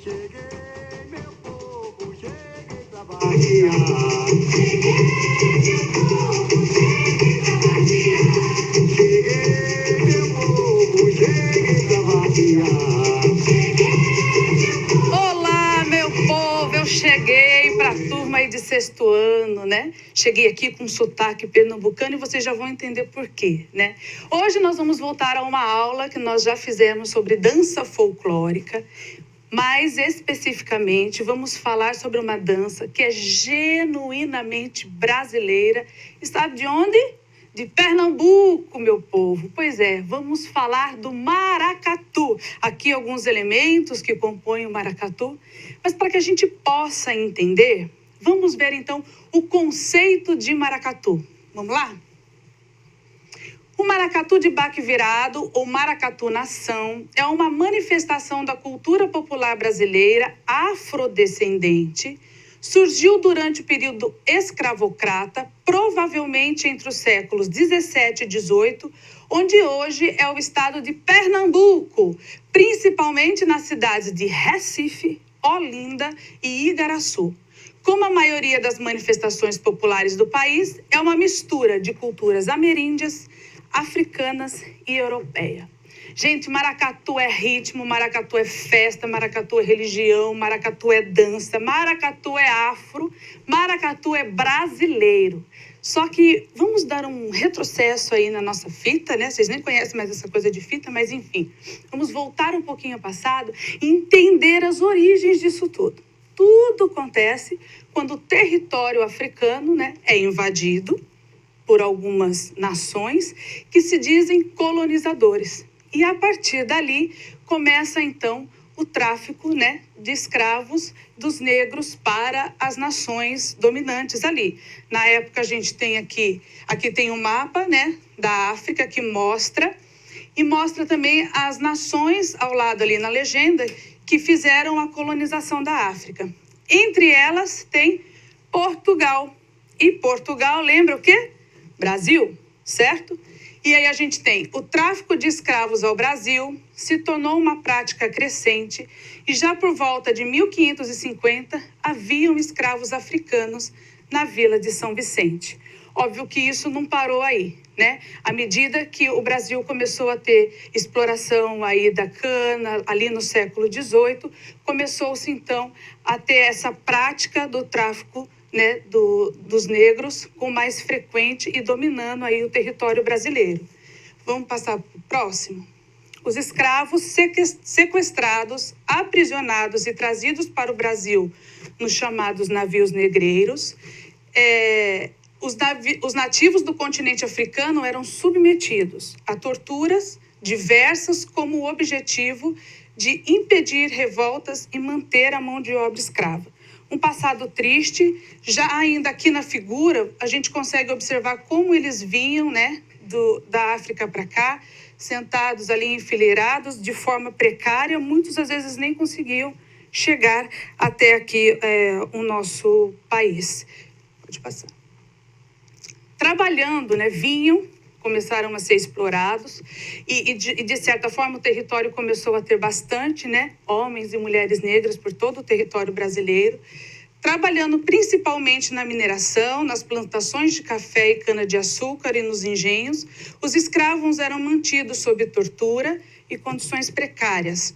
Cheguei, meu povo, cheguei pra vaciar. Cheguei, meu povo, cheguei pra vaciar. Olá, meu povo, eu cheguei para a turma aí de sexto ano, né? Cheguei aqui com sotaque pernambucano e vocês já vão entender por quê, né? Hoje nós vamos voltar a uma aula que nós já fizemos sobre dança folclórica. Mais especificamente, vamos falar sobre uma dança que é genuinamente brasileira. E sabe de onde? De Pernambuco, meu povo. Pois é, vamos falar do maracatu. Aqui alguns elementos que compõem o maracatu. Mas para que a gente possa entender, vamos ver então o conceito de maracatu. Vamos lá? O maracatu de baque virado, ou maracatu nação, é uma manifestação da cultura popular brasileira afrodescendente. Surgiu durante o período escravocrata, provavelmente entre os séculos 17 e 18, onde hoje é o estado de Pernambuco, principalmente nas cidades de Recife, Olinda e Igaraçu. Como a maioria das manifestações populares do país, é uma mistura de culturas ameríndias, africanas e europeia. Gente, maracatu é ritmo, maracatu é festa, maracatu é religião, maracatu é dança, maracatu é afro, maracatu é brasileiro. Só que vamos dar um retrocesso aí na nossa fita, né? Vocês nem conhecem mais essa coisa de fita, mas enfim. Vamos voltar um pouquinho ao passado e entender as origens disso tudo. Tudo acontece quando o território africano, né, é invadido por algumas nações que se dizem colonizadores. E a partir dali começa então o tráfico, né, de escravos dos negros para as nações dominantes ali. Na época a gente tem aqui tem um mapa, né, da África que mostra também as nações ao lado ali na legenda que fizeram a colonização da África. Entre elas tem Portugal. E Portugal lembra o quê? Brasil, certo? E aí a gente tem o tráfico de escravos ao Brasil, se tornou uma prática crescente e já por volta de 1550 haviam escravos africanos na vila de São Vicente. Óbvio que isso não parou aí, né? À medida que o Brasil começou a ter exploração aí da cana, ali no século XVIII, começou-se então a ter essa prática do tráfico, né, dos negros com mais frequente e dominando aí o território brasileiro. Vamos passar para o próximo? Os escravos sequestrados, aprisionados e trazidos para o Brasil nos chamados navios negreiros. Os nativos do continente africano eram submetidos a torturas diversas como o objetivo de impedir revoltas e manter a mão de obra escrava. Um passado triste, já ainda aqui na figura, a gente consegue observar como eles vinham, né, da África para cá, sentados ali enfileirados, de forma precária, muitos às vezes nem conseguiam chegar até aqui o nosso país. Pode passar. Trabalhando, né, começaram a ser explorados e de certa forma o território começou a ter bastante, né, homens e mulheres negras por todo o território brasileiro, trabalhando principalmente na mineração, nas plantações de café e cana-de-açúcar e nos engenhos. Os escravos eram mantidos sob tortura e condições precárias,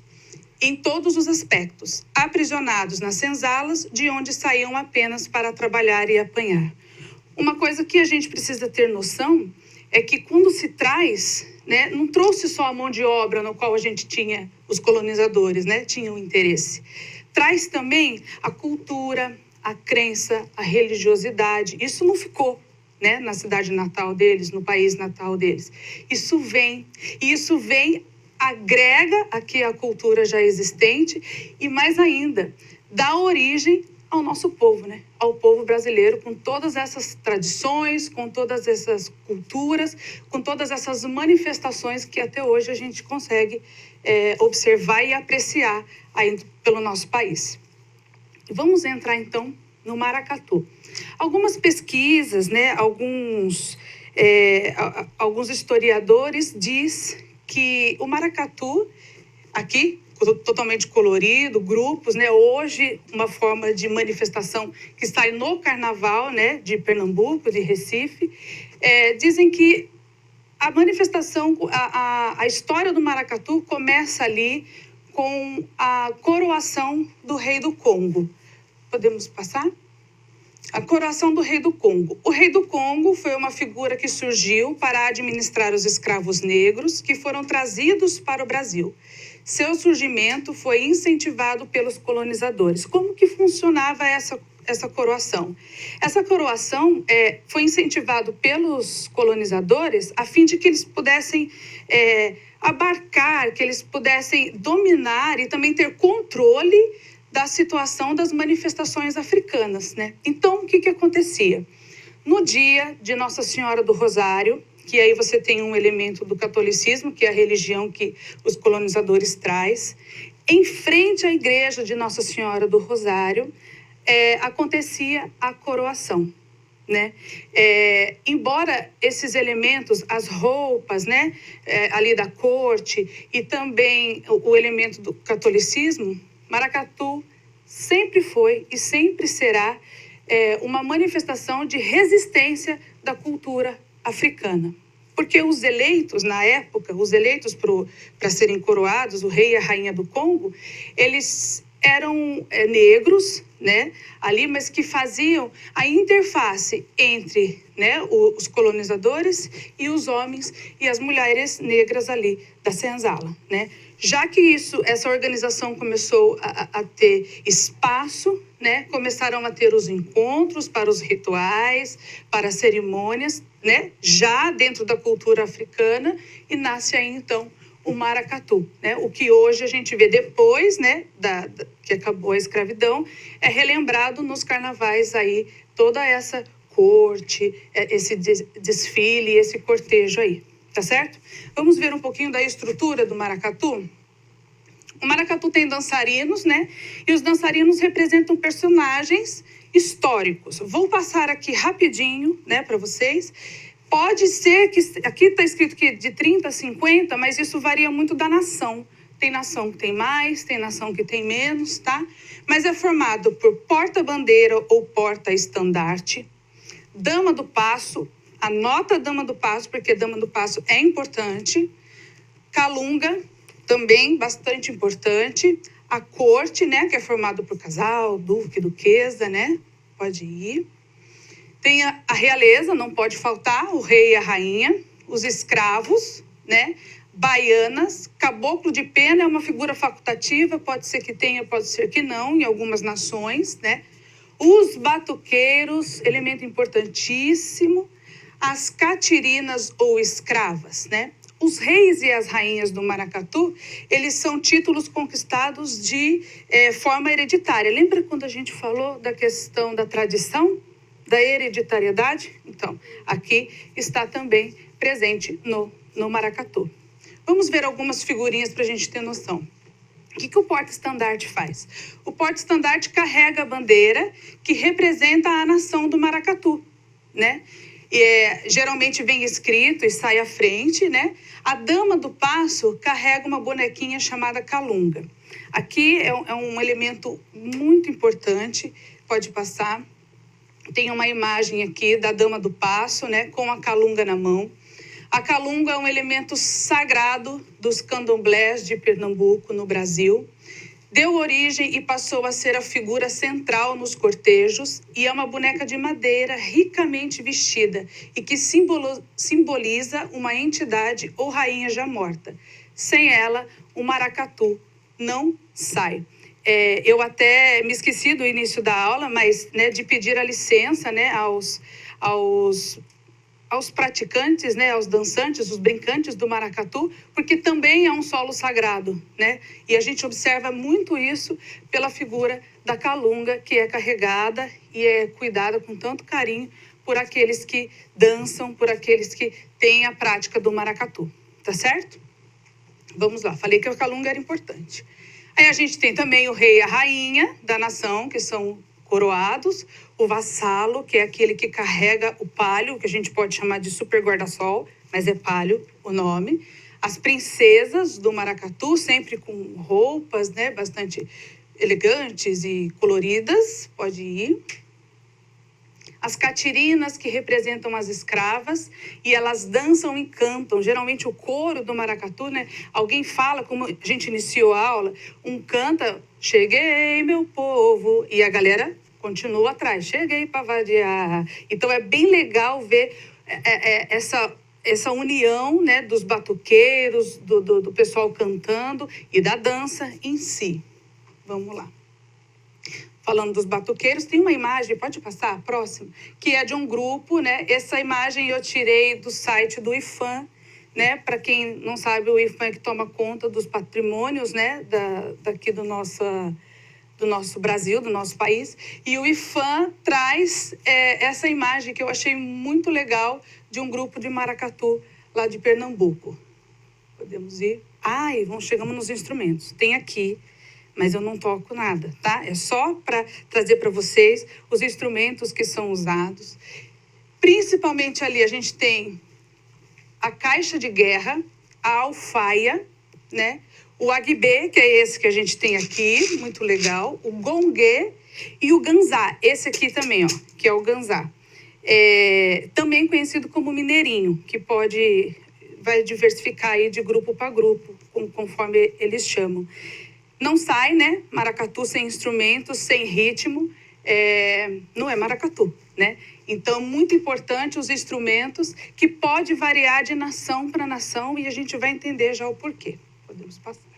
em todos os aspectos, aprisionados nas senzalas, de onde saíam apenas para trabalhar e apanhar. Uma coisa que a gente precisa ter noção é que quando se traz, né, não trouxe só a mão de obra no qual a gente tinha, os colonizadores, né, tinham interesse. Traz também a cultura, a crença, a religiosidade. Isso não ficou, né, na cidade natal deles, no país natal deles. Isso vem, agrega aqui a cultura já existente e mais ainda, dá origem ao nosso povo, né? Ao povo brasileiro, com todas essas tradições, com todas essas culturas, com todas essas manifestações que até hoje a gente consegue observar e apreciar aí pelo nosso país. Vamos entrar então no maracatu. Algumas pesquisas, né? Alguns historiadores diz que o maracatu, aqui totalmente colorido, grupos, né? Hoje, uma forma de manifestação que sai no carnaval, né? De Pernambuco, de Recife. Dizem que a manifestação, a história do maracatu começa ali com a coroação do rei do Congo. Podemos passar? A coroação do rei do Congo. O rei do Congo foi uma figura que surgiu para administrar os escravos negros que foram trazidos para o Brasil. Seu surgimento foi incentivado pelos colonizadores. Como que funcionava essa coroação? Essa coroação foi incentivada pelos colonizadores a fim de que eles pudessem abarcar, que eles pudessem dominar e também ter controle da situação das manifestações africanas, né? Então, o que acontecia? No dia de Nossa Senhora do Rosário, que aí você tem um elemento do catolicismo, que é a religião que os colonizadores traz, em frente à igreja de Nossa Senhora do Rosário, acontecia a coroação, né? Embora esses elementos, as roupas, né, ali da corte e também o elemento do catolicismo, maracatu sempre foi e sempre será uma manifestação de resistência da cultura africana. Porque os eleitos, na época, os eleitos para serem coroados, o rei e a rainha do Congo, eles eram negros, né, ali, mas que faziam a interface entre, né, os colonizadores e os homens e as mulheres negras ali da senzala, né? Já que essa organização começou a ter espaço, né, começaram a ter os encontros para os rituais, para as cerimônias, né, já dentro da cultura africana, e nasce aí então o maracatu, né? O que hoje a gente vê depois, né, que acabou a escravidão, é relembrado nos carnavais aí, toda essa corte, esse desfile, esse cortejo aí, tá certo? Vamos ver um pouquinho da estrutura do maracatu? O maracatu tem dançarinos, né? E os dançarinos representam personagens históricos. Vou passar aqui rapidinho, né, para vocês. Pode ser que, aqui está escrito que de 30 a 50, mas isso varia muito da nação. Tem nação que tem mais, tem nação que tem menos, tá? Mas é formado por porta-bandeira ou porta-estandarte, dama do passo, anota a dama do passo, porque dama do passo é importante, calunga, também bastante importante, a corte, né, que é formado por casal, duque, duquesa, né? Pode ir. Tem a realeza, não pode faltar, o rei e a rainha, os escravos, né? Baianas, caboclo de pena é uma figura facultativa, pode ser que tenha, pode ser que não, em algumas nações, né? Os batuqueiros, elemento importantíssimo, as catirinas ou escravas, né? Os reis e as rainhas do maracatu, eles são títulos conquistados de forma hereditária. Lembra quando a gente falou da questão da tradição? Da hereditariedade? Então, aqui está também presente no maracatu. Vamos ver algumas figurinhas para a gente ter noção. O que o porta-estandarte faz? O porta-estandarte carrega a bandeira que representa a nação do maracatu, né? Geralmente vem escrito e sai à frente, né? A dama do passo carrega uma bonequinha chamada calunga. Aqui é um elemento muito importante, pode passar. Tem uma imagem aqui da dama do passo, né, com a calunga na mão. A calunga é um elemento sagrado dos candomblés de Pernambuco, no Brasil. Deu origem e passou a ser a figura central nos cortejos e é uma boneca de madeira ricamente vestida e que simboliza uma entidade ou rainha já morta. Sem ela, o maracatu não sai. Eu até me esqueci do início da aula, mas, né, de pedir a licença, né, aos praticantes, né, aos dançantes, os brincantes do maracatu, porque também é um solo sagrado, né? E a gente observa muito isso pela figura da calunga, que é carregada e é cuidada com tanto carinho por aqueles que dançam, por aqueles que têm a prática do maracatu, tá certo? Vamos lá, falei que a calunga era importante. Aí a gente tem também o rei e a rainha da nação, que são coroados, o vassalo, que é aquele que carrega o palio, que a gente pode chamar de super guarda-sol, mas é palio o nome. as princesas do maracatu, sempre com roupas, né, bastante elegantes e coloridas. Pode ir. As catirinas, que representam as escravas, e elas dançam e cantam. Geralmente o coro do maracatu, né? Alguém fala, como a gente iniciou a aula, um canta, cheguei, meu povo, e a galera continua atrás, cheguei para vadiar. Então é bem legal ver essa união, né, dos batuqueiros, do pessoal cantando e da dança em si. Vamos lá. Falando dos batuqueiros, tem uma imagem, pode passar, próximo, que é de um grupo, né? Essa imagem eu tirei do site do IFAM, né? Para quem não sabe, o IFAM é que toma conta dos patrimônios, né? Daqui do nosso Brasil, do nosso país. E o IFAM traz essa imagem que eu achei muito legal de um grupo de maracatu lá de Pernambuco. Podemos ir? Chegamos nos instrumentos. Tem aqui, mas eu não toco nada, tá? É só para trazer para vocês os instrumentos que são usados. Principalmente ali a gente tem a caixa de guerra, a alfaia, né? O aguibê, que é esse que a gente tem aqui, muito legal. O gongue e o ganzá. Esse aqui também, ó, que é o ganzá. Também conhecido como mineirinho, que vai diversificar aí de grupo para grupo, conforme eles chamam. Não sai, né? Maracatu sem instrumento, sem ritmo, não é maracatu, né? Então, muito importante os instrumentos, que pode variar de nação para nação, e a gente vai entender já o porquê. Podemos passar.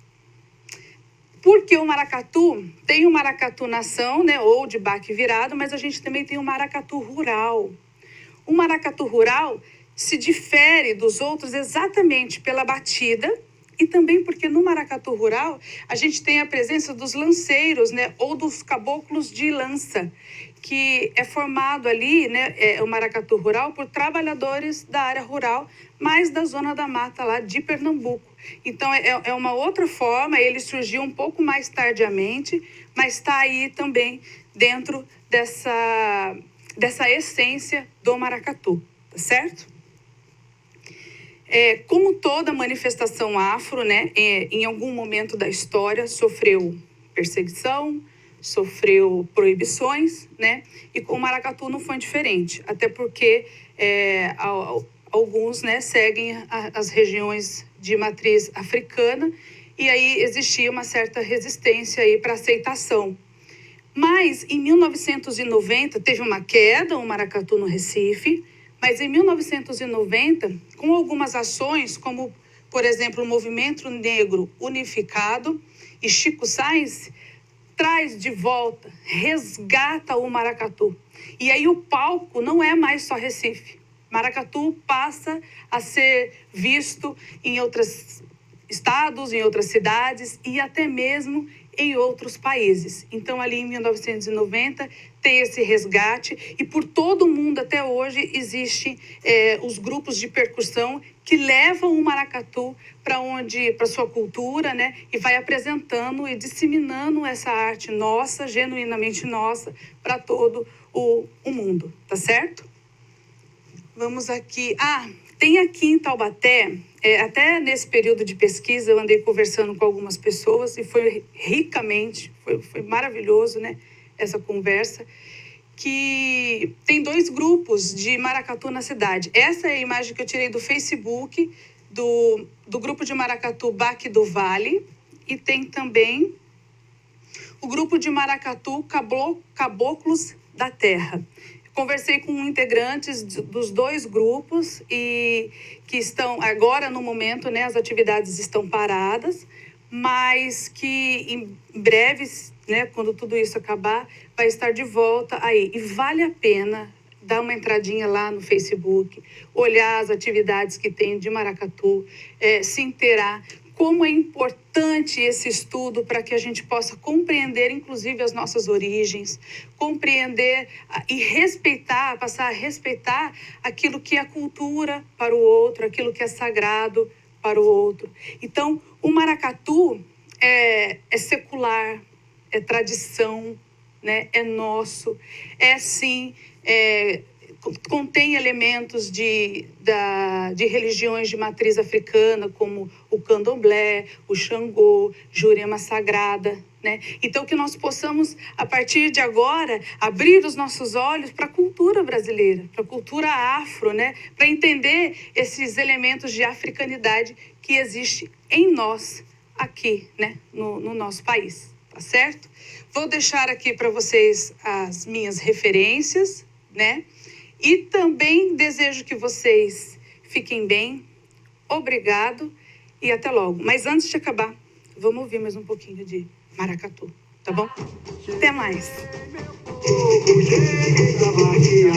Porque o maracatu, tem o maracatu nação, né? Ou de baque virado, mas a gente também tem o maracatu rural. O maracatu rural se difere dos outros exatamente pela batida, e também porque no maracatu rural a gente tem a presença dos lanceiros, né, ou dos caboclos de lança, que é formado ali, né, o maracatu rural, por trabalhadores da área rural, mais da zona da mata lá de Pernambuco. Então é uma outra forma, ele surgiu um pouco mais tardiamente, mas está aí também dentro dessa essência do maracatu, tá certo? Como toda manifestação afro, né, em algum momento da história sofreu perseguição, sofreu proibições, né, e com o maracatu não foi diferente, até porque alguns, né, seguem as regiões de matriz africana, e aí existia uma certa resistência aí para aceitação. Mas em 1990 teve uma queda, o maracatu no Recife. Mas em 1990, com algumas ações, como, por exemplo, o Movimento Negro Unificado e Chico Sainz, traz de volta, resgata o maracatu. E aí o palco não é mais só Recife. Maracatu passa a ser visto em outros estados, em outras cidades e até mesmo em outros países. Então, ali em 1990, tem esse resgate, e por todo o mundo até hoje existem os grupos de percussão que levam o maracatu para sua cultura, né, e vai apresentando e disseminando essa arte nossa, genuinamente nossa, para todo o mundo, tá certo? Vamos aqui. Tem aqui em Taubaté, até nesse período de pesquisa, eu andei conversando com algumas pessoas e foi foi maravilhoso, né, essa conversa, que tem 2 grupos de maracatu na cidade. Essa é a imagem que eu tirei do Facebook, do grupo de maracatu Baque do Vale, e tem também o grupo de maracatu Caboclos da Terra. Conversei com integrantes dos 2 grupos e que estão agora, no momento, né, as atividades estão paradas, mas que em breve, né, quando tudo isso acabar, vai estar de volta aí. E vale a pena dar uma entradinha lá no Facebook, olhar as atividades que tem de maracatu, se inteirar. Como é importante esse estudo para que a gente possa compreender, inclusive, as nossas origens, compreender e respeitar, passar a respeitar aquilo que é cultura para o outro, aquilo que é sagrado para o outro. Então, o maracatu é secular, é tradição, né? É nosso, sim, contém elementos de religiões de matriz africana, como o candomblé, o xangô, Jurema Sagrada, né? Então, que nós possamos, a partir de agora, abrir os nossos olhos para a cultura brasileira, para a cultura afro, né? Para entender esses elementos de africanidade que existe em nós, aqui, né? No nosso país, tá certo? Vou deixar aqui para vocês as minhas referências, né? E também desejo que vocês fiquem bem. Obrigado e até logo. Mas antes de acabar, vamos ouvir mais um pouquinho de maracatu, tá bom? Até mais. Cheguei pra Bahia.